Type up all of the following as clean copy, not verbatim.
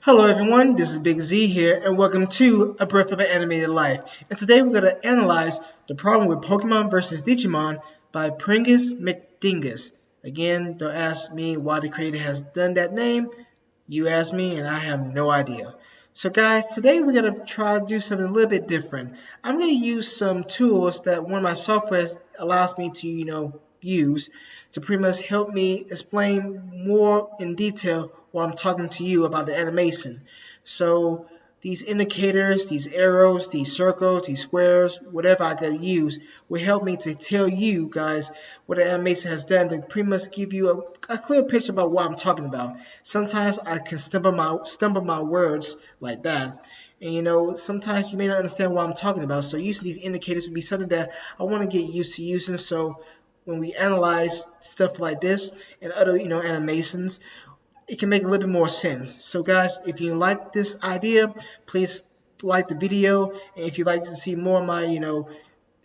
Hello everyone, this is Big Z here, and welcome to A Breath of an Animated Life. And today we're going to analyze the problem with Pokemon vs. Digimon by Pringus McDingus. Again, don't ask me why the creator has done that name. You ask me, and I have no idea. So guys, today we're going to try to do something a little bit different. I'm going to use some tools that one of my software allows me to, use to pretty much help me explain more in detail while I'm talking to you about the animation. So these indicators, these arrows, these circles, these squares, whatever I can use will help me to tell you guys what the animation has done to pretty much give you a clear picture about what I'm talking about. Sometimes I can stumble my words like that. And sometimes you may not understand what I'm talking about. So using these indicators would be something that I want to get used to using. So when we analyze stuff like this and other, animations, it can make a little bit more sense. So guys, if you like this idea, please like the video, and if you'd like to see more of my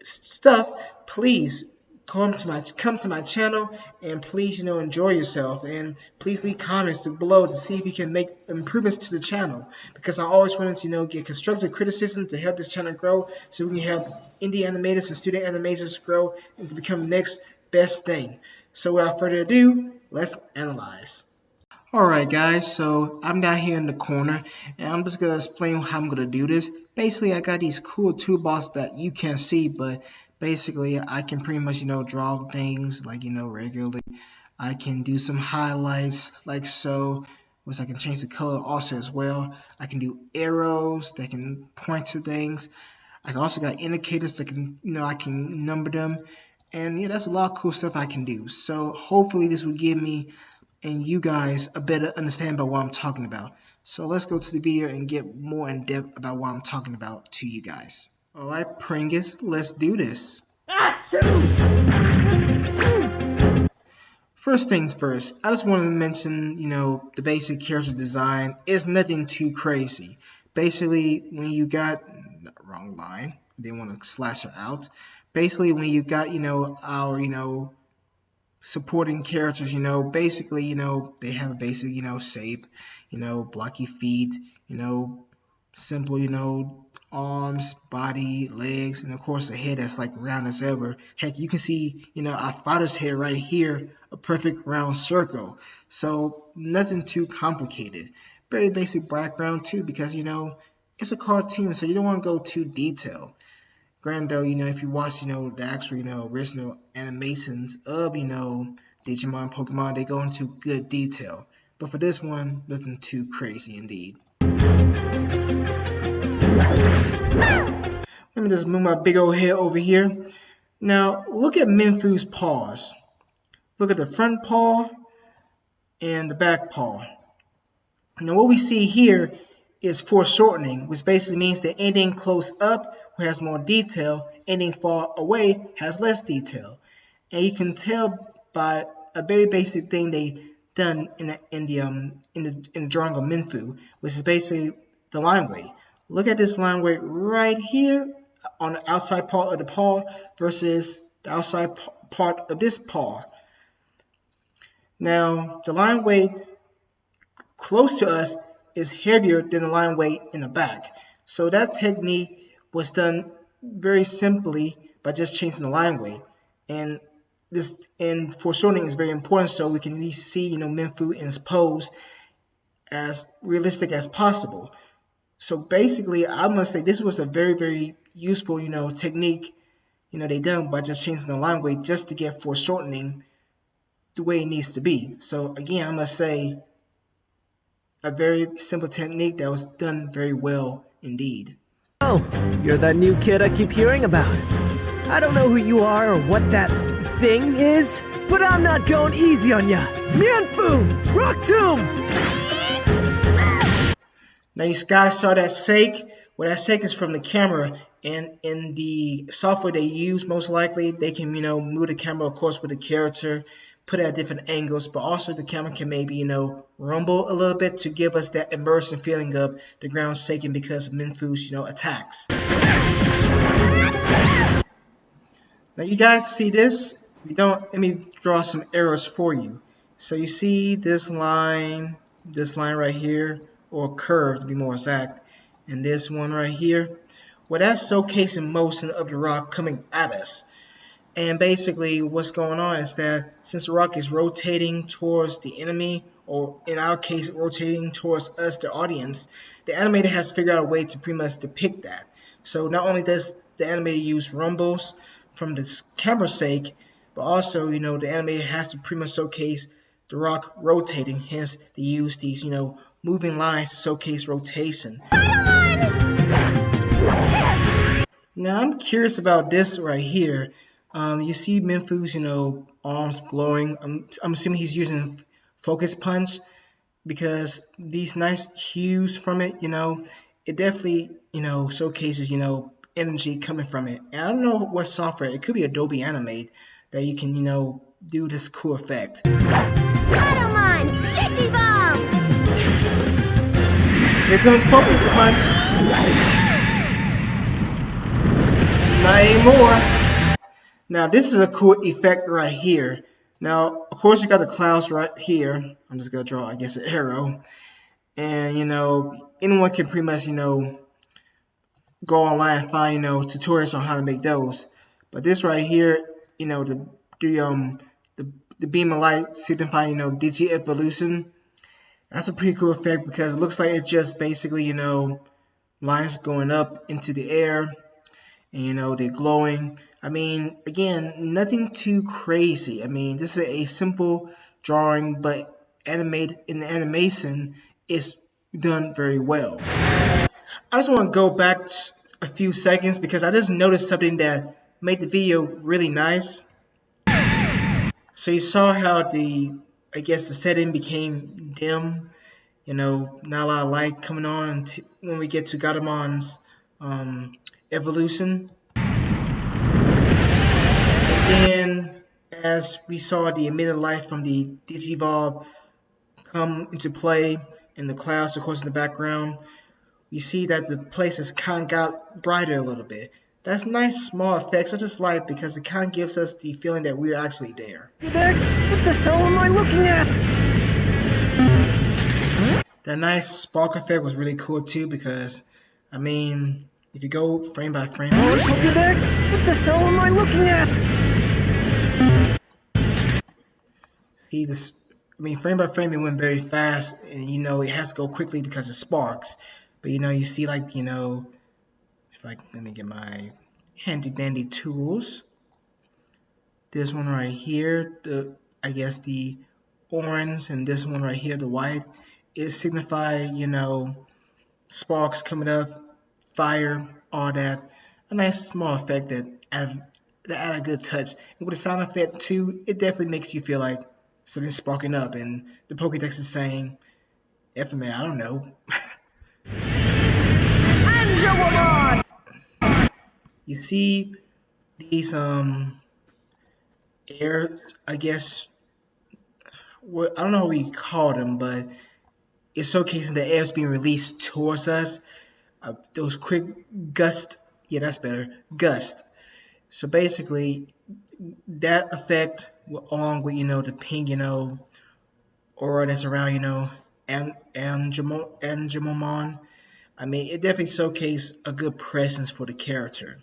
stuff, please come to my channel, and please enjoy yourself, and please leave comments below to see if you can make improvements to the channel, because I always wanted to get constructive criticism to help this channel grow, so we can help indie animators and student animators grow and to become the next best thing. So without further ado, let's analyze. Alright guys, so I'm down here in the corner, and I'm just going to explain how I'm going to do this. Basically, I got these cool toolbox that you can't see, but basically I can pretty much, draw things like, regularly. I can do some highlights like so, which I can change the color also as well. I can do arrows that can point to things. I also got indicators that can, I can number them. And yeah, that's a lot of cool stuff I can do. So hopefully this will give me and you guys a better understanding about what I'm talking about. So let's go to the video and get more in depth about what I'm talking about to you guys. Alright, Pringus, let's do this. First things first, I just want to mention, the basic character design is nothing too crazy. Basically, when you got, wrong line, didn't want to slash her out. Basically, when you got, our, supporting characters, basically, they have a basic, shape, blocky feet, simple, arms, body, legs, and of course a head that's like round as ever. Heck, you can see, our father's head right here, a perfect round circle. So nothing too complicated. Very basic background too, because, it's a cartoon, so you don't want to go too detailed. Granted though, if you watch, the actual, original animations of, Digimon, Pokemon, they go into good detail. But for this one, nothing too crazy indeed. Let me just move my big old head over here. Now, look at Minfu's paws. Look at the front paw and the back paw. Now, what we see here is foreshortening, which basically means that anything close up has more detail, anything far away has less detail. And you can tell by a very basic thing they done in the drawing of Minfu, which is basically the line weight. Look at this line weight right here on the outside part of the paw versus the outside part of this paw. Now, the line weight close to us is heavier than the line weight in the back. So that technique was done very simply by just changing the line weight. And this foreshortening is very important, so we can at least see, Minfu in his pose as realistic as possible. So basically, I must say this was a very, very useful, technique, they done by just changing the line weight just to get foreshortening the way it needs to be. So again, I must say a very simple technique that was done very well indeed. Oh, you're that new kid I keep hearing about. I don't know who you are or what that thing is, but I'm not going easy on ya. Mianfu, Rock Tomb! Now you guys saw that shake. Well, that shake is from the camera, and in the software they use, most likely they can, move the camera, of course, with the character, put it at different angles, but also the camera can maybe, rumble a little bit to give us that immersive feeling of the ground shaking because of Minfu's, attacks. Now you guys see this? If you don't, let me draw some arrows for you. So you see this line right here, or curved to be more exact. And this one right here, well, that's showcasing motion of the rock coming at us. And basically what's going on is that since the rock is rotating towards the enemy, or in our case rotating towards us, the audience, the animator has figured out a way to pretty much depict that. So not only does the animator use rumbles from the camera's sake, but also, the animator has to pretty much showcase the rock rotating, hence they use these, moving lines to showcase rotation. Now I'm curious about this right here. You see Minfu's, arms glowing. I'm assuming he's using focus punch, because these nice hues from it, it definitely, showcases, energy coming from it. And I don't know what software. It could be Adobe Animate that you can, do this cool effect. Digimon, Digimon! Here comes focus punch. Not anymore. Now this is a cool effect right here. Now, of course, you got the clouds right here. I'm just gonna draw, I guess, an arrow, and anyone can pretty much go online and find tutorials on how to make those. But this right here, the beam of light signifying digi evolution. That's a pretty cool effect because it looks like it's just basically lines going up into the air, and they're glowing. I mean, again, nothing too crazy. I mean, this is a simple drawing, but in the animation, it's done very well. I just want to go back a few seconds because I just noticed something that made the video really nice. So you saw how the setting became dim. Not a lot of light coming on when we get to Gadamon's evolution. And as we saw the emitted light from the Digivolve come into play in the clouds, of course, in the background, you see that the place has kind of got brighter a little bit. That's nice small effects I just like because it kind of gives us the feeling that we're actually there. Dex, what the hell am I looking at? That nice spark effect was really cool too because, I mean, if you go frame by frame. Dex, what the hell am I looking at? See this? I mean, frame by frame it went very fast, and it has to go quickly because of sparks. But you see like let me get my handy dandy tools. This one right here, the orange, and this one right here, the white, it signify sparks coming up, fire, all that. A nice small effect that add a good touch. And with the sound effect too, it definitely makes you feel like something's sparking up, and the Pokédex is saying, "F man, I don't know." You see these air, I don't know what we call them, but it's showcasing the air is being released towards us. Those quick gusts, yeah, that's better, gust. So basically, that effect, along with the pink, aura that's around, Digimon, I mean, it definitely showcased a good presence for the character.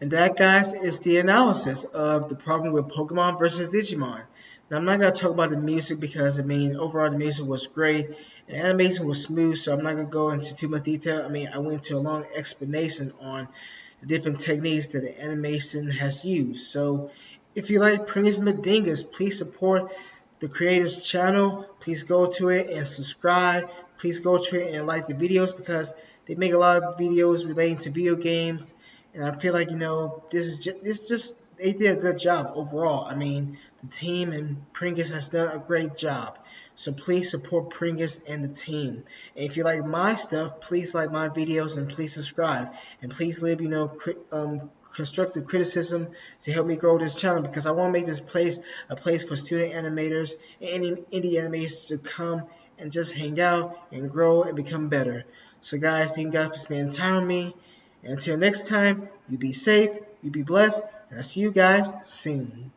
And that, guys, is the analysis of the problem with Pokemon versus Digimon. Now, I'm not going to talk about the music because, I mean, overall the music was great. And the animation was smooth, so I'm not going to go into too much detail. I mean, I went into a long explanation on the different techniques that the animation has used. So, if you like Pringus McDingus, please support the creator's channel. Please go to it and subscribe. Please go to it and like the videos because they make a lot of videos relating to video games. And I feel like, they did a good job overall. I mean, the team and Pringus has done a great job. So please support Pringus and the team. And if you like my stuff, please like my videos and please subscribe. And please leave, constructive criticism to help me grow this channel because I want to make this place a place for student animators and indie animators to come and just hang out and grow and become better. So guys, thank you guys for spending time with me. And until next time, you be safe, you be blessed, and I'll see you guys soon.